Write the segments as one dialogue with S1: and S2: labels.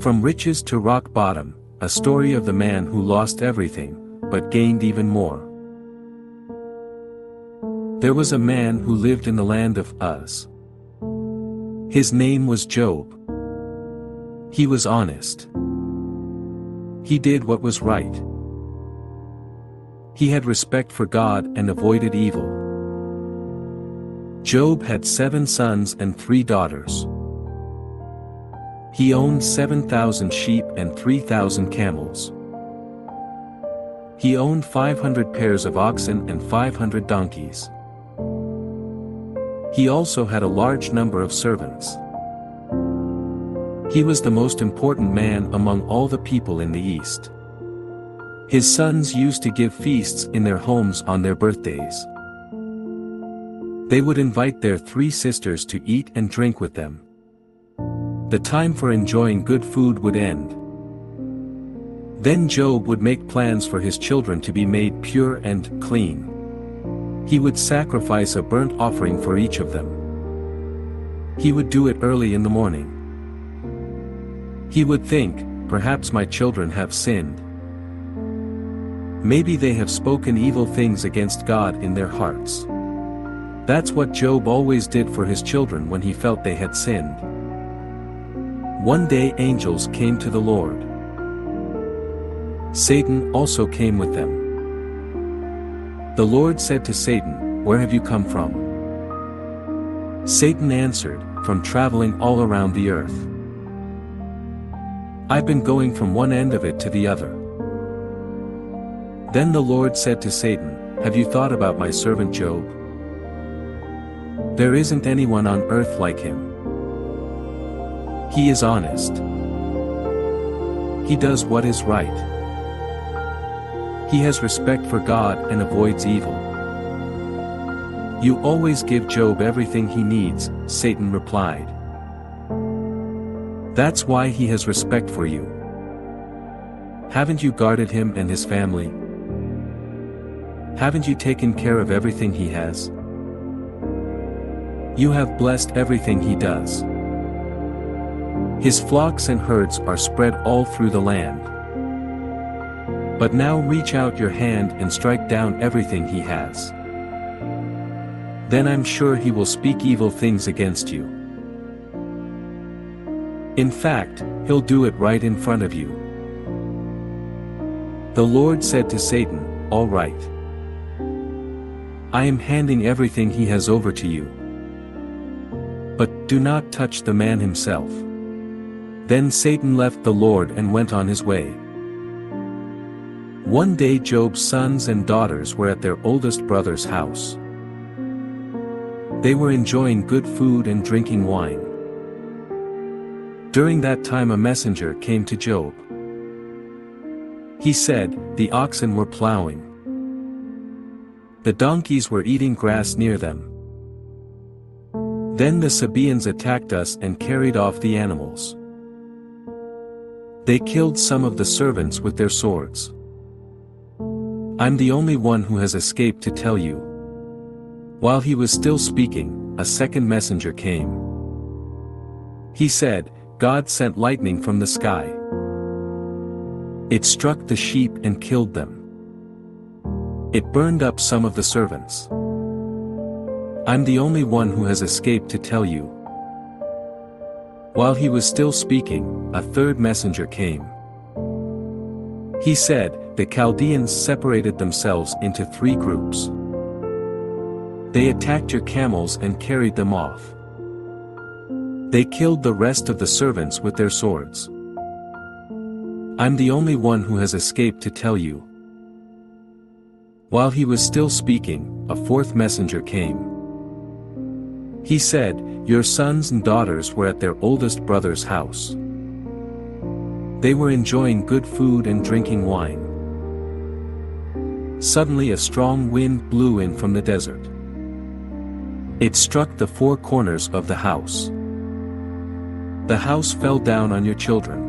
S1: From riches to rock bottom, a story of the man who lost everything, but gained even more. There was a man who lived in the land of Uz. His name was Job. He was honest. He did what was right. He had respect for God and avoided evil. Job had 7 sons and 3 daughters. He owned 7,000 sheep and 3,000 camels. He owned 500 pairs of oxen and 500 donkeys. He also had a large number of servants. He was the most important man among all the people in the East. His sons used to give feasts in their homes on their birthdays. They would invite their 3 sisters to eat and drink with them. The time for enjoying good food would end. Then Job would make plans for his children to be made pure and clean. He would sacrifice a burnt offering for each of them. He would do it early in the morning. He would think, perhaps my children have sinned. Maybe they have spoken evil things against God in their hearts. That's what Job always did for his children when he felt they had sinned. One day angels came to the Lord. Satan also came with them. The Lord said to Satan, "Where have you come from?" Satan answered, "From traveling all around the earth. I've been going from one end of it to the other." Then the Lord said to Satan, "Have you thought about my servant Job? There isn't anyone on earth like him. He is honest. He does what is right. He has respect for God and avoids evil." "You always give Job everything he needs," Satan replied. "That's why he has respect for you. Haven't you guarded him and his family? Haven't you taken care of everything he has? You have blessed everything he does. His flocks and herds are spread all through the land. But now reach out your hand and strike down everything he has. Then I'm sure he will speak evil things against you. In fact, he'll do it right in front of you." The Lord said to Satan, "All right. I am handing everything he has over to you. But do not touch the man himself." Then Satan left the Lord and went on his way. One day Job's sons and daughters were at their oldest brother's house. They were enjoying good food and drinking wine. During that time a messenger came to Job. He said, "The oxen were plowing. The donkeys were eating grass near them. Then the Sabaeans attacked us and carried off the animals. They killed some of the servants with their swords. I'm the only one who has escaped to tell you." While he was still speaking, a second messenger came. He said, "God sent lightning from the sky. It struck the sheep and killed them. It burned up some of the servants. I'm the only one who has escaped to tell you." While he was still speaking, a third messenger came. He said, "The Chaldeans separated themselves into 3 groups. They attacked your camels and carried them off. They killed the rest of the servants with their swords. I'm the only one who has escaped to tell you." While he was still speaking, a fourth messenger came. He said, "Your sons and daughters were at their oldest brother's house. They were enjoying good food and drinking wine. Suddenly a strong wind blew in from the desert. It struck the 4 corners of the house. The house fell down on your children.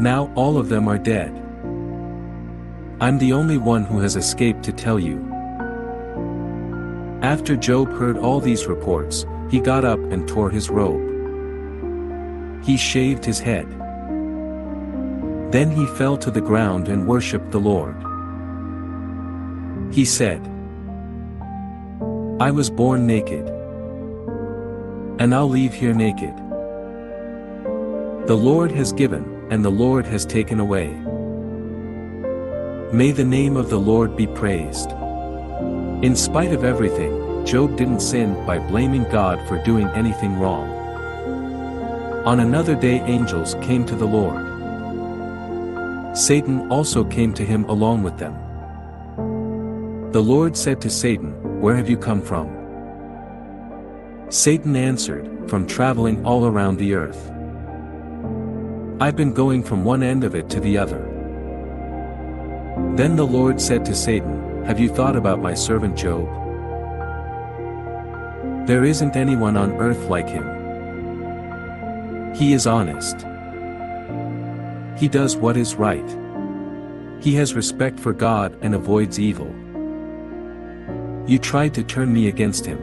S1: Now all of them are dead. I'm the only one who has escaped to tell you." After Job heard all these reports, he got up and tore his robe. He shaved his head. Then he fell to the ground and worshipped the Lord. He said, "I was born naked, and I'll leave here naked. The Lord has given, and the Lord has taken away. May the name of the Lord be praised." In spite of everything, Job didn't sin by blaming God for doing anything wrong. On another day, angels came to the Lord. Satan also came to him along with them. The Lord said to Satan, "Where have you come from?" Satan answered, "From traveling all around the earth. I've been going from one end of it to the other." Then the Lord said to Satan, "Have you thought about my servant Job? There isn't anyone on earth like him. He is honest. He does what is right. He has respect for God and avoids evil. You tried to turn me against him.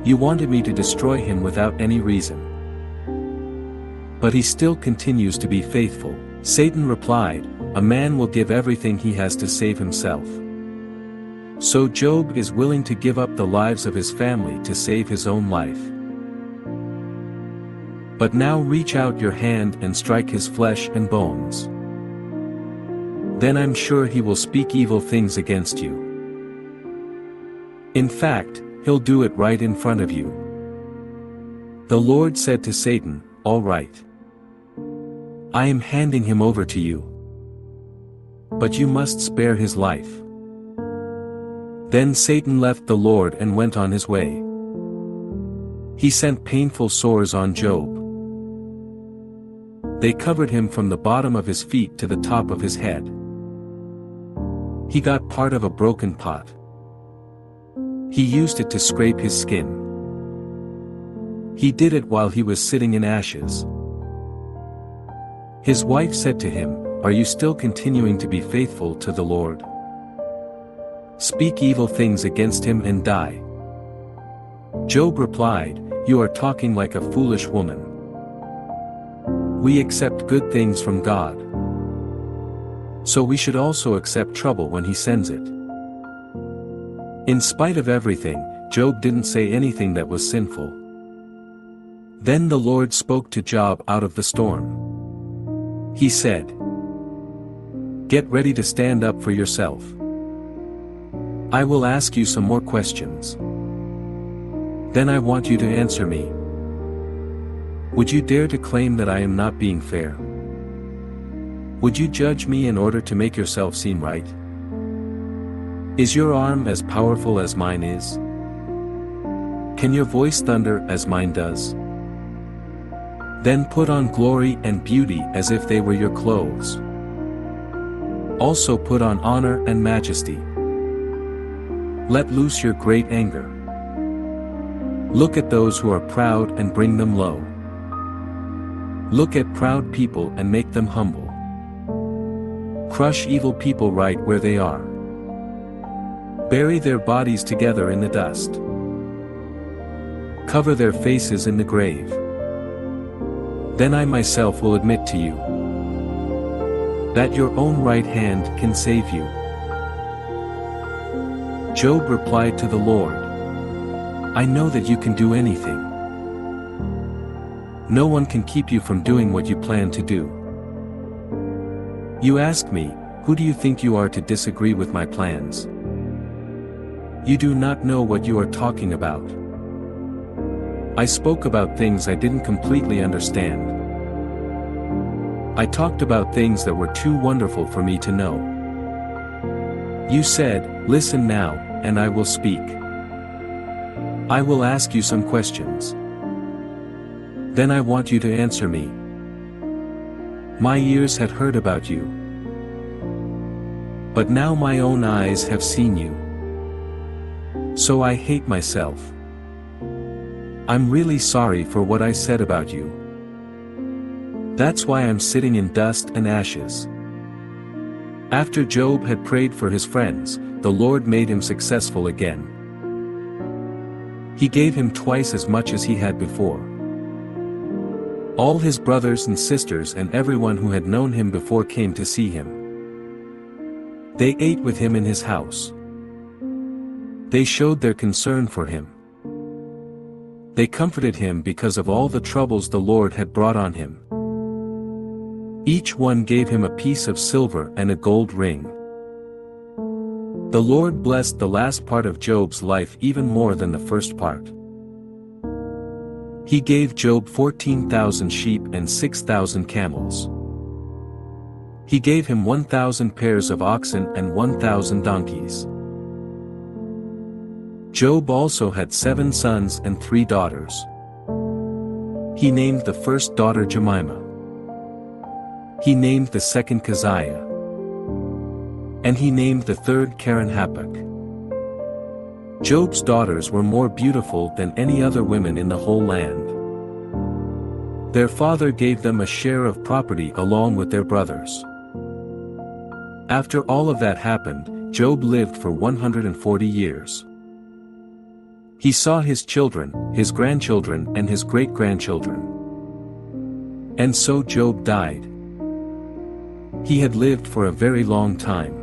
S1: You wanted me to destroy him without any reason. But he still continues to be faithful." Satan replied, "A man will give everything he has to save himself. So Job is willing to give up the lives of his family to save his own life. But now reach out your hand and strike his flesh and bones. Then I'm sure he will speak evil things against you. In fact, he'll do it right in front of you." The Lord said to Satan, "All right. I am handing him over to you. But you must spare his life." Then Satan left the Lord and went on his way. He sent painful sores on Job. They covered him from the bottom of his feet to the top of his head. He got part of a broken pot. He used it to scrape his skin. He did it while he was sitting in ashes. His wife said to him, "Are you still continuing to be faithful to the Lord? Speak evil things against him and die." Job replied, "You are talking like a foolish woman. We accept good things from God. So we should also accept trouble when he sends it." In spite of everything, Job didn't say anything that was sinful. Then the Lord spoke to Job out of the storm. He said, "Get ready to stand up for yourself. I will ask you some more questions. Then I want you to answer me. Would you dare to claim that I am not being fair? Would you judge me in order to make yourself seem right? Is your arm as powerful as mine is? Can your voice thunder as mine does? Then put on glory and beauty as if they were your clothes. Also put on honor and majesty. Let loose your great anger. Look at those who are proud and bring them low. Look at proud people and make them humble. Crush evil people right where they are. Bury their bodies together in the dust. Cover their faces in the grave. Then I myself will admit to you that your own right hand can save you." Job replied to the Lord, "I know that you can do anything. No one can keep you from doing what you plan to do. You ask me, who do you think you are to disagree with my plans? You do not know what you are talking about. I spoke about things I didn't completely understand. I talked about things that were too wonderful for me to know. You said, 'Listen now, and I will speak. I will ask you some questions. Then I want you to answer me.' My ears had heard about you. But now my own eyes have seen you. So I hate myself. I'm really sorry for what I said about you. That's why I'm sitting in dust and ashes." After Job had prayed for his friends, the Lord made him successful again. He gave him twice as much as he had before. All his brothers and sisters and everyone who had known him before came to see him. They ate with him in his house. They showed their concern for him. They comforted him because of all the troubles the Lord had brought on him. Each one gave him a piece of silver and a gold ring. The Lord blessed the last part of Job's life even more than the first part. He gave Job 14,000 sheep and 6,000 camels. He gave him 1,000 pairs of oxen and 1,000 donkeys. Job also had 7 sons and 3 daughters. He named the first daughter Jemimah. He named the second Keziah. And he named the third Karen-Happuch. Job's daughters were more beautiful than any other women in the whole land. Their father gave them a share of property along with their brothers. After all of that happened, Job lived for 140 years. He saw his children, his grandchildren and his great-grandchildren. And so Job died. He had lived for a very long time.